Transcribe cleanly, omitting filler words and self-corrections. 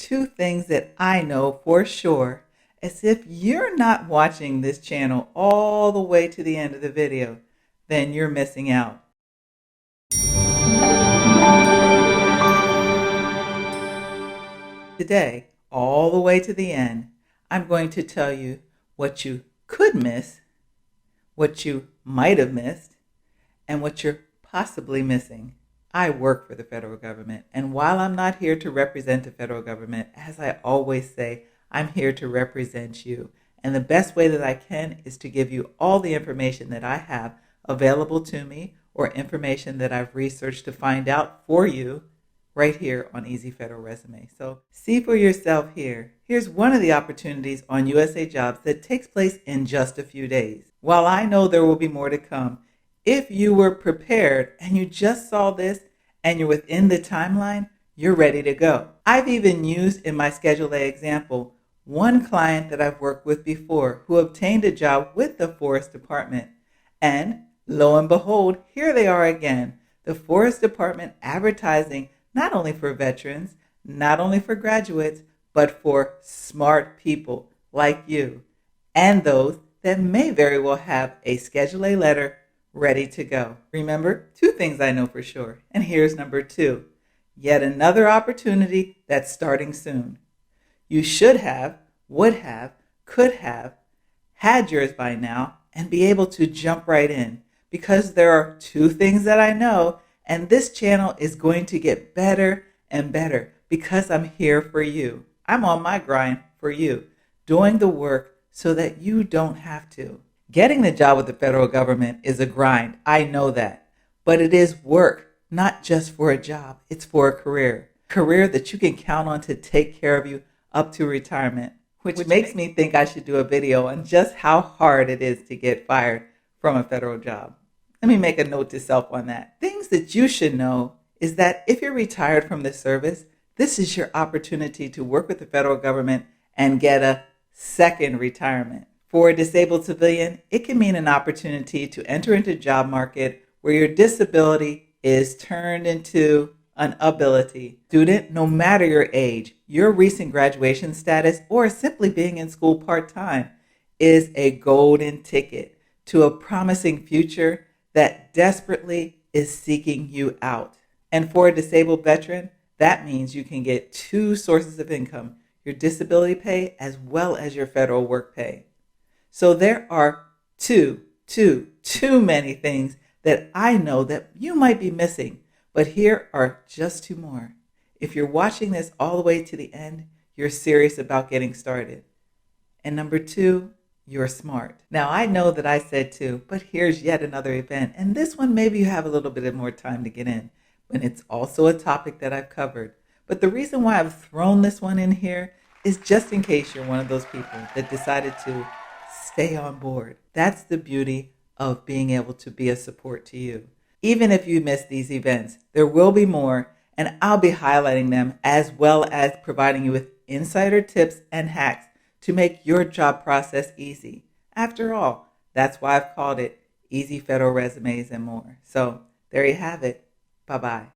two things that I know for sure, as if you're not watching this channel all the way to the end of the video, then you're missing out. Today, all the way to the end, I'm going to tell you what you could miss, what you might have missed, and what you're possibly missing. I work for the federal government, and while I'm not here to represent the federal government, as I always say, I'm here to represent you. And the best way that I can is to give you all the information that I have available to me, or information that I've researched to find out for you right here on Easy Federal Resume. So see for yourself here. Here's one of the opportunities on usajobs that takes place in just a few days. While I know there will be more to come, if you were prepared and you just saw this and you're within the timeline, you're ready to go. I've even used in my Schedule A example one client that I've worked with before who obtained a job with the Forest Department. And lo and behold, here they are again, the Forest Department advertising not only for veterans, not only for graduates, but for smart people like you and those that may very well have a Schedule A letter ready to go. Remember, two things I know for sure, and here's number two. Yet another opportunity that's starting soon. You should have, would have, could have had yours by now and be able to jump right in, because there are two things that I know, and this channel is going to get better and better because I'm here for you. I'm on my grind for you, doing the work so that you don't have to. Getting the job with the federal government is a grind, I know that, but it is work, not just for a job, it's for a career that you can count on to take care of you up to retirement, which makes me think I should do a video on just how hard it is to get fired from a federal job. Let me make a note to self on that. Things that you should know is that if you're retired from the service, this is your opportunity to work with the federal government and get a second retirement. For a disabled civilian, it can mean an opportunity to enter into a job market where your disability is turned into an ability. Student, no matter your age, your recent graduation status, or simply being in school part-time is a golden ticket to a promising future that desperately is seeking you out. And for a disabled veteran, that means you can get two sources of income, your disability pay as well as your federal work pay. So there are too many things that I know that you might be missing, but here are just two more. If you're watching this all the way to the end, you're serious about getting started. And number two, you're smart. Now, I know that I said two, but here's yet another event. And this one, maybe you have a little bit more time to get in, but it's also a topic that I've covered. But the reason why I've thrown this one in here is just in case you're one of those people that decided to stay on board. That's the beauty of being able to be a support to you. Even if you miss these events, there will be more, and I'll be highlighting them as well as providing you with insider tips and hacks to make your job process easy. After all, that's why I've called it Easy Federal Resumes and More. So there you have it. Bye-bye.